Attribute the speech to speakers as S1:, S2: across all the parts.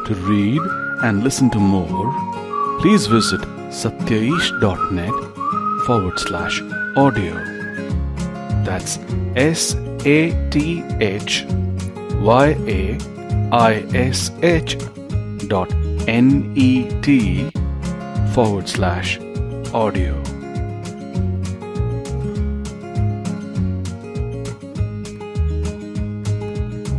S1: To read and listen to more, please visit satyaish.net/audio. That's satyaish.net/audio.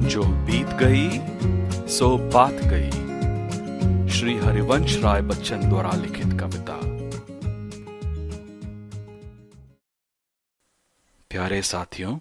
S1: जो बीत गई सो बात गई। श्री हरिवंश राय बच्चन द्वारा लिखित कविता। प्यारे साथियों,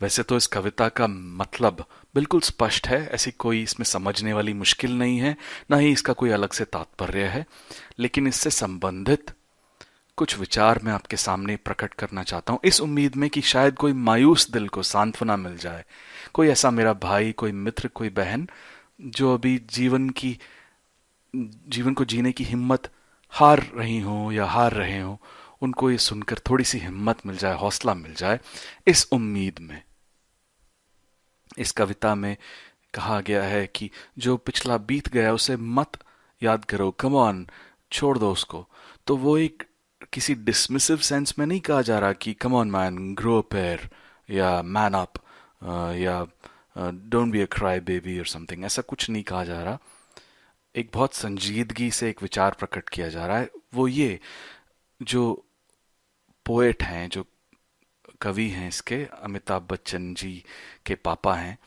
S1: वैसे तो इस कविता का मतलब बिल्कुल स्पष्ट है, ऐसी कोई इसमें समझने वाली मुश्किल नहीं है, ना ही इसका कोई अलग से तात्पर्य है, लेकिन इससे संबंधित कुछ विचार मैं आपके सामने प्रकट करना चाहता हूं, इस उम्मीद में कि शायद कोई मायूस दिल को सांत्वना मिल जाए। कोई ऐसा मेरा भाई, कोई मित्र, कोई बहन जो अभी जीवन को जीने की हिम्मत हार रही हो या हार रहे हो, उनको ये सुनकर थोड़ी सी हिम्मत मिल जाए, हौसला मिल जाए, इस उम्मीद में। इस कविता में कहा गया है कि जो पिछला बीत गया उसे मत याद करो, कम ऑन, छोड़ दो उसको। तो वो एक किसी डिसमिसिव सेंस में नहीं कहा जा रहा कि come on man, grow up या मैन अप या don't be a cry baby और समथिंग, ऐसा कुछ नहीं कहा जा रहा। एक बहुत संजीदगी से एक विचार प्रकट किया जा रहा है। वो ये, जो पोएट हैं, जो कवि हैं इसके, अमिताभ बच्चन जी के पापा हैं,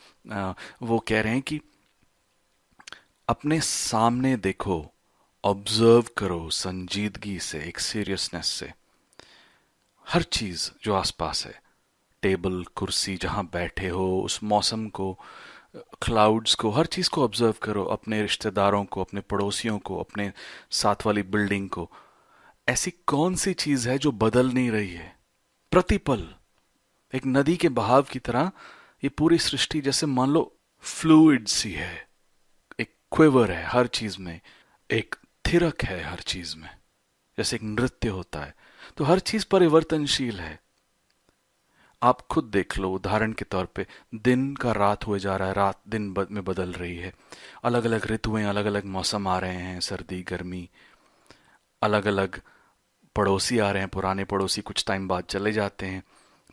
S1: वो कह रहे हैं कि अपने सामने देखो, ऑब्जर्व करो संजीदगी से, एक सीरियसनेस से, हर चीज जो आसपास है, टेबल, कुर्सी, जहां बैठे हो, उस मौसम को, क्लाउड्स को, हर चीज को ऑब्जर्व करो, अपने रिश्तेदारों को, अपने पड़ोसियों को, अपने साथ वाली बिल्डिंग को। ऐसी कौन सी चीज है जो बदल नहीं रही है प्रतिपल? एक नदी के बहाव की तरह ये पूरी सृष्टि जैसे मान लो फ्लूइड सी है, एक क्विवर है हर चीज में, एक थिरक है हर चीज में, जैसे एक नृत्य होता है। तो हर चीज परिवर्तनशील है। आप खुद देख लो, उदाहरण के तौर पे दिन का रात हुए जा रहा है, रात दिन में बदल रही है, अलग अलग ऋतुएं, अलग अलग मौसम आ रहे हैं, सर्दी, गर्मी, अलग अलग पड़ोसी आ रहे हैं, पुराने पड़ोसी कुछ टाइम बाद चले जाते हैं,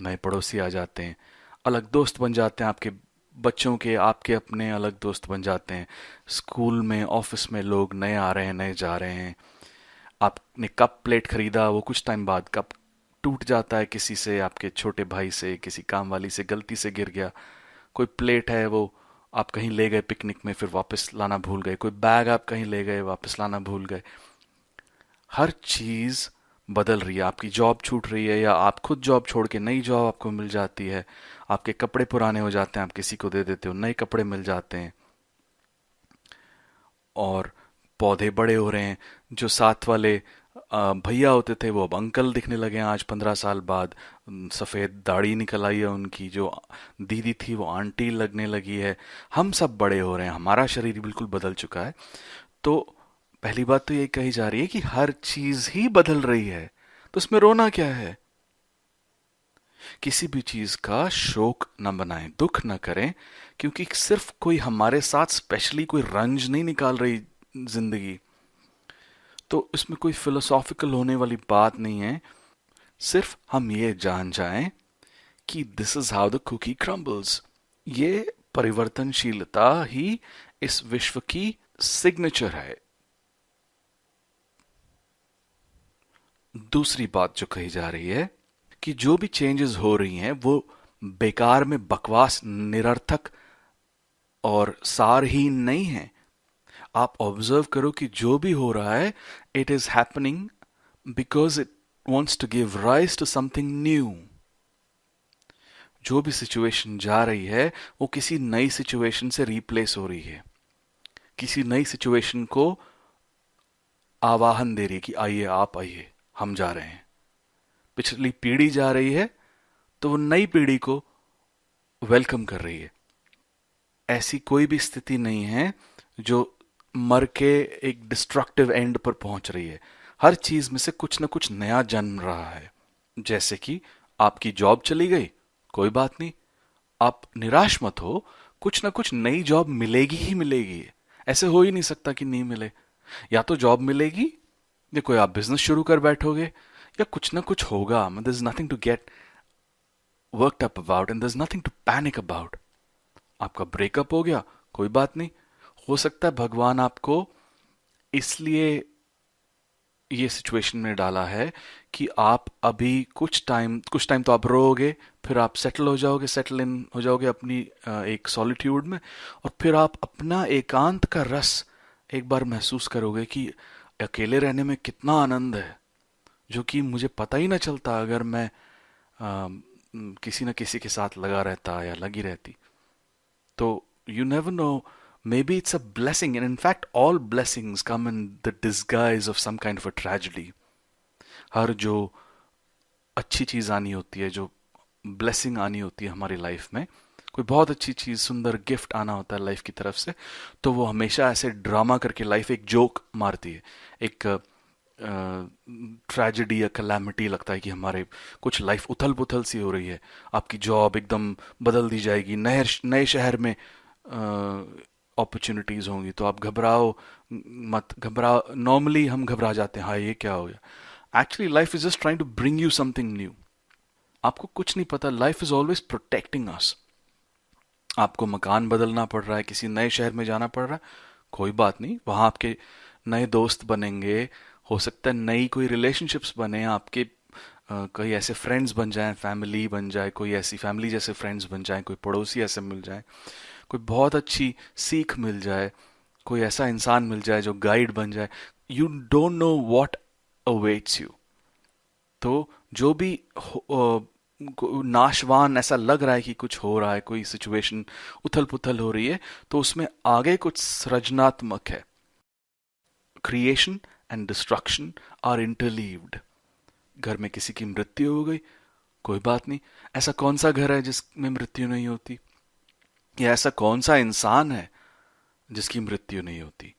S1: नए पड़ोसी आ जाते हैं, अलग दोस्त बन जाते हैं, आपके बच्चों के, आपके अपने अलग दोस्त बन जाते हैं, स्कूल में, ऑफिस में लोग नए आ रहे हैं, नए जा रहे हैं। आपने कप प्लेट खरीदा, वो कुछ टाइम बाद कप टूट जाता है, किसी से, आपके छोटे भाई से, किसी काम वाली से गलती से गिर गया। कोई प्लेट है वो आप कहीं ले गए पिकनिक में, फिर वापस लाना भूल गए। कोई बैग आप कहीं ले गए, वापस लाना भूल गए। हर चीज बदल रही है। आपकी जॉब छूट रही है, या आप खुद जॉब छोड़ के नई जॉब आपको मिल जाती है। आपके कपड़े पुराने हो जाते हैं, आप किसी को दे देते हो, नए कपड़े मिल जाते हैं। और पौधे बड़े हो रहे हैं। जो साथ वाले भैया होते थे वो अब अंकल दिखने लगे हैं आज 15 साल बाद। सफेद दाढ़ी निकल आई है उनकी। जो दीदी थी वो आंटी लगने लगी है। हम सब बड़े हो रहे हैं, हमारा शरीर बिल्कुल बदल चुका है। तो पहली बात तो ये कही जा रही है कि हर चीज ही बदल रही है, तो इसमें रोना क्या है? किसी भी चीज का शोक न बनाएं, दुख न करें, क्योंकि सिर्फ कोई हमारे साथ स्पेशली कोई रंज नहीं निकाल रही जिंदगी। तो इसमें कोई फिलोसॉफिकल होने वाली बात नहीं है। सिर्फ हम ये जान जाएं कि this is how the cookie crumbles. ये परिवर्तनशीलता ही इस विश्व की सिग्नेचर है। दूसरी बात जो कही जा रही है कि जो भी चेंजेस हो रही हैं वो बेकार में बकवास, निरर्थक और सारहीन नहीं है। आप ऑब्जर्व करो कि जो भी हो रहा है, it is happening because it wants to give rise to something new. जो भी सिचुएशन जा रही है वो किसी नई सिचुएशन से रिप्लेस हो रही है, किसी नई सिचुएशन को आवाहन दे रही है कि आइए, आप आइए, हम जा रहे हैं। पिछली पीढ़ी जा रही है तो वो नई पीढ़ी को वेलकम कर रही है। ऐसी कोई भी स्थिति नहीं है जो मर के एक डिस्ट्रक्टिव एंड पर पहुंच रही है। हर चीज में से कुछ ना कुछ नया जन्म रहा है। जैसे कि आपकी जॉब चली गई, कोई बात नहीं, आप निराश मत हो, कुछ ना कुछ नई जॉब मिलेगी ही मिलेगी। ऐसे हो ही नहीं सकता कि नहीं मिले। या तो जॉब मिलेगी, या कोई आप बिजनेस शुरू कर बैठोगे, या कुछ ना कुछ होगा। There is nothing to get worked up about and there is nothing to panic about. आपका ब्रेकअप हो गया, कोई बात नहीं। हो सकता है भगवान आपको इसलिए ये सिचुएशन में डाला है कि आप अभी कुछ टाइम तो आप रोओगे, फिर आप सेटल हो जाओगे, सेटल इन हो जाओगे अपनी एक सॉलिट्यूड में, और फिर आप अपना एकांत का रस एक बार महसूस करोगे कि अकेले रहने में कितना आनंद है, जो कि मुझे पता ही ना चलता अगर मैं किसी न किसी के साथ लगा रहता या लगी रहती। तो you never know, maybe it's a blessing, and in fact all blessings come in the disguise of some kind of a tragedy. हर जो अच्छी चीज आनी होती है, जो ब्लेसिंग आनी होती है हमारी लाइफ में, कोई बहुत अच्छी चीज, सुंदर गिफ्ट आना होता है लाइफ की तरफ से, तो वो हमेशा ऐसे ड्रामा करके लाइफ एक जोक मारती है, एक ट्रेजेडी या कलैमिटी लगता है कि हमारे कुछ लाइफ उथल पुथल सी हो रही है। आपकी जॉब एकदम बदल दी जाएगी, नए नए शहर में अपॉर्चुनिटीज होंगी, तो आप घबराओ मत। घबराओ, नॉर्मली हम घबरा जाते हैं, हाँ ये क्या हो गया। Actually life is just trying to bring you something new. आपको कुछ नहीं पता, life is always protecting us. आपको मकान बदलना पड़ रहा है, किसी नए शहर में जाना पड़ रहा है, कोई बात नहीं, वहां आपके नए दोस्त बनेंगे, हो सकता है नई कोई रिलेशनशिप्स बने आपके, कोई ऐसे फ्रेंड्स बन जाएं, फैमिली बन जाए, कोई ऐसी फैमिली जैसे फ्रेंड्स बन जाएं, कोई पड़ोसी ऐसे मिल जाए, कोई बहुत अच्छी सीख मिल जाए, कोई ऐसा इंसान मिल जाए जो गाइड बन जाए। You don't know what awaits you. तो जो भी नाशवान ऐसा लग रहा है कि कुछ हो रहा है, कोई सिचुएशन उथल पुथल हो रही है, तो उसमें आगे कुछ सृजनात्मक है। Creation and destruction are interleaved. घर में किसी की मृत्यु हो गई, कोई बात नहीं। ऐसा कौन सा घर है जिसमें मृत्यु नहीं होती, या ऐसा कौन सा इंसान है जिसकी मृत्यु नहीं होती।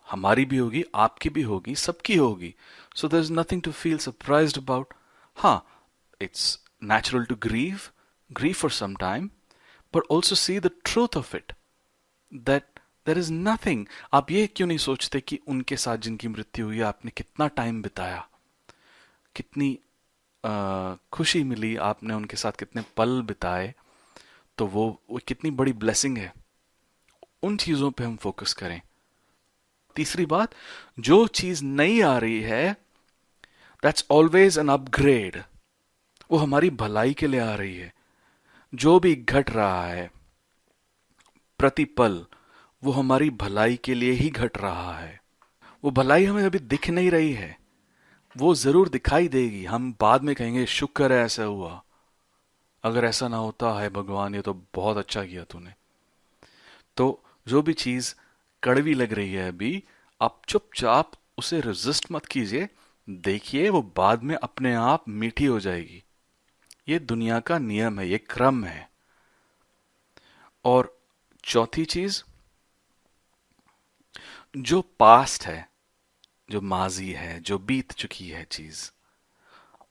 S1: हमारी भी होगी, आपकी भी होगी, सबकी होगी। So there is nothing to feel surprised about. हाँ, it's natural to grieve for some time, but also see the truth of it, that there is nothing। आप ये क्यों नहीं सोचते कि उनके साथ जिनकी मृत्यु हुई आपने कितना टाइम बिताया, कितनी खुशी मिली, आपने उनके साथ कितने पल बिताए, तो वो कितनी बड़ी ब्लेसिंग है। उन चीजों पे हम फोकस करें। तीसरी बात, जो चीज नई आ रही है, दैट्स ऑलवेज एन अपग्रेड। वो हमारी भलाई के लिए आ रही है। जो भी घट रहा है प्रतिपल, वो हमारी भलाई के लिए ही घट रहा है। वो भलाई हमें अभी दिख नहीं रही है, वो जरूर दिखाई देगी। हम बाद में कहेंगे शुक्र है ऐसा हुआ, अगर ऐसा ना होता है भगवान ये तो बहुत अच्छा किया तूने। तो जो भी चीज कड़वी लग रही है अभी, आप चुपचाप उसे रेजिस्ट मत कीजिए, देखिए वो बाद में अपने आप मीठी हो जाएगी। ये दुनिया का नियम है, ये क्रम है। और चौथी चीज, जो पास्ट है, जो माजी है, जो बीत चुकी है चीज,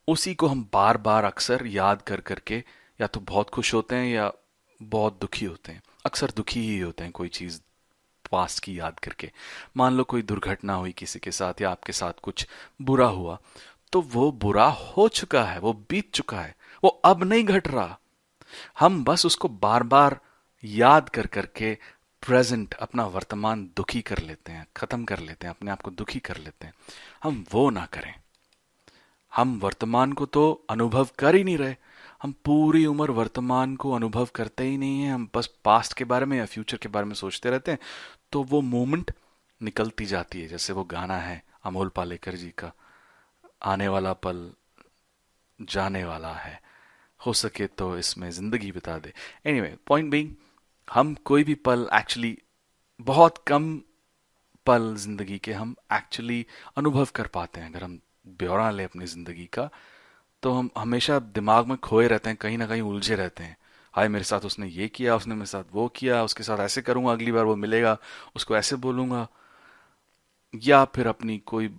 S1: उसी को हम बार बार अक्सर याद कर करके या तो बहुत खुश होते हैं या बहुत दुखी होते हैं। अक्सर दुखी ही होते हैं कोई चीज पास्ट की याद करके। मान लो कोई दुर्घटना हुई किसी के साथ, या आपके साथ कुछ बुरा हुआ, तो वो बुरा हो चुका है, वो बीत चुका है, वो अब नहीं घट रहा। हम बस उसको बार बार याद कर करके प्रेजेंट, अपना वर्तमान दुखी कर लेते हैं, खत्म कर लेते हैं, अपने आप को दुखी कर लेते हैं। हम वो ना करें। हम वर्तमान को तो अनुभव कर ही नहीं रहे। हम पूरी उम्र वर्तमान को अनुभव करते ही नहीं है, हम बस पास्ट के बारे में या फ्यूचर के बारे में सोचते रहते हैं। तो वो मोमेंट निकलती जाती है, जैसे वो गाना है अमोल पालेकर जी का, आने वाला पल जाने वाला है, हो सके तो इसमें जिंदगी बिता दे। एनीवे, पॉइंट बीइंग, हम कोई भी पल एक्चुअली, बहुत कम पल जिंदगी के हम एक्चुअली अनुभव कर पाते हैं। अगर हम ब्यौरा लें अपनी जिंदगी का, तो हम हमेशा दिमाग में खोए रहते हैं, कहीं ना कहीं उलझे रहते हैं। हाय मेरे साथ उसने ये किया, उसने मेरे साथ वो किया, उसके साथ ऐसे करूंगा, अगली बार वो मिलेगा उसको ऐसे बोलूंगा, या फिर अपनी कोई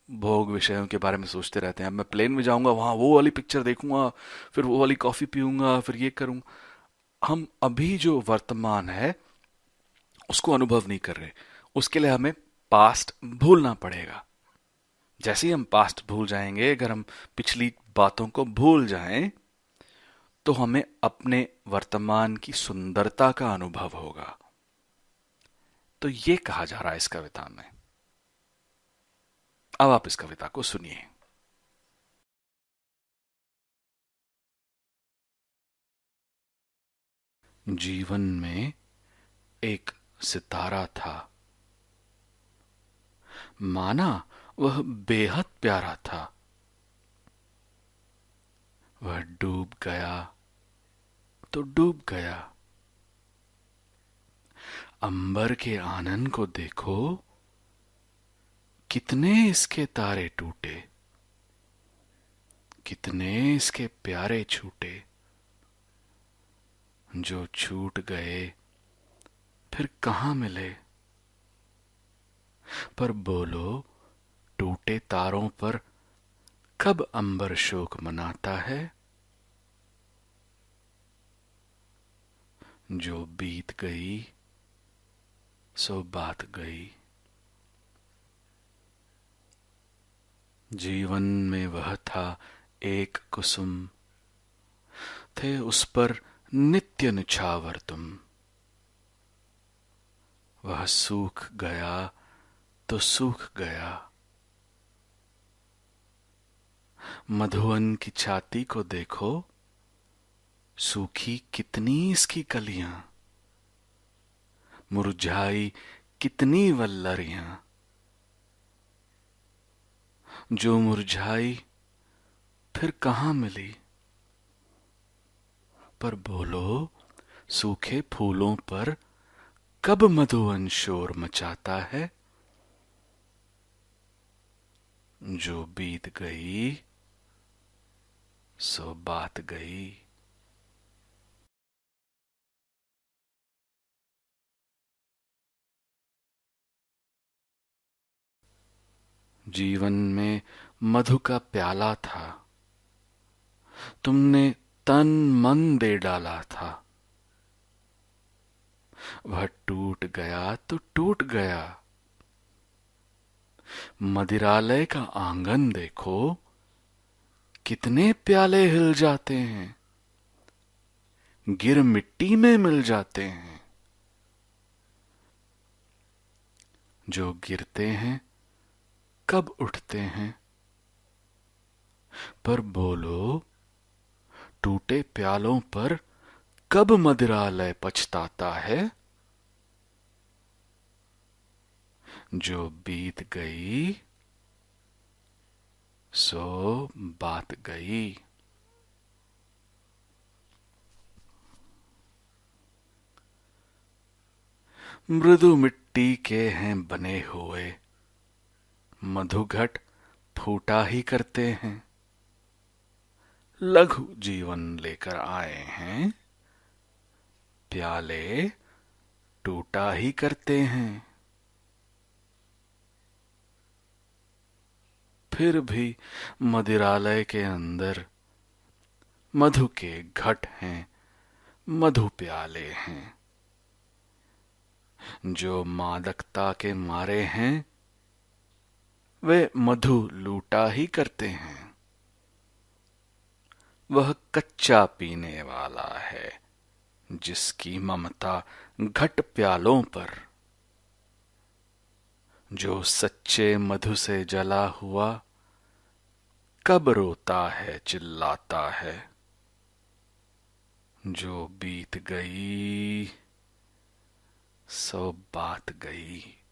S1: भोग विषयों के बारे में सोचते रहते हैं। अब मैं प्लेन में जाऊंगा, वहां वो वाली पिक्चर देखूंगा, फिर वो वाली कॉफी पीऊंगा, फिर ये करूंगा। हम अभी जो वर्तमान है उसको अनुभव नहीं कर रहे, उसके लिए हमें पास्ट भूलना पड़ेगा। जैसे ही हम पास्ट भूल जाएंगे, अगर हम पिछली बातों को भूल जाएं, तो हमें अपने वर्तमान की सुंदरता का अनुभव होगा। तो ये कहा जा रहा है इस कविता में। अब आप इस कविता को सुनिए। जीवन में एक सितारा था, माना वह बेहद प्यारा था। वह डूब गया तो डूब गया। अंबर के आनन को देखो, कितने इसके तारे टूटे, कितने इसके प्यारे छूटे। जो छूट गए फिर कहां मिले। पर बोलो, टूटे तारों पर कब अंबर शोक मनाता है। जो बीत गई सो बात गई। जीवन में वह था एक कुसुम, थे उस पर नित्य निछावर तुम। वह सूख गया तो सूख गया। मधुवन की छाती को देखो, सूखी कितनी इसकी कलियां, मुरझाई कितनी वल्लरियां। जो मुरझाई फिर कहां मिली। पर बोलो, सूखे फूलों पर कब मधुवन शोर मचाता है। जो बीत गई सो बात गई। जीवन में मधु का प्याला था, तुमने तन मन दे डाला था। वह टूट गया तो टूट गया। मदिरालय का आंगन देखो, कितने प्याले हिल जाते हैं, गिर मिट्टी में मिल जाते हैं। जो गिरते हैं कब उठते हैं। पर बोलो, टूटे प्यालों पर कब मदिरालय पछताता है। जो बीत गई सो बात गई। मृदु मिट्टी के हैं बने हुए, मधुघट फूटा ही करते हैं। लघु जीवन लेकर आए हैं, प्याले टूटा ही करते हैं। फिर भी मदिरालय के अंदर मधु के घट हैं, मधु प्याले हैं। जो मादकता के मारे हैं, वे मधु लूटा ही करते हैं। वह कच्चा पीने वाला है, जिसकी ममता घट प्यालों पर। जो सच्चे मधु से जला हुआ, कब रोता है चिल्लाता है। जो बीत गई सो बात गई।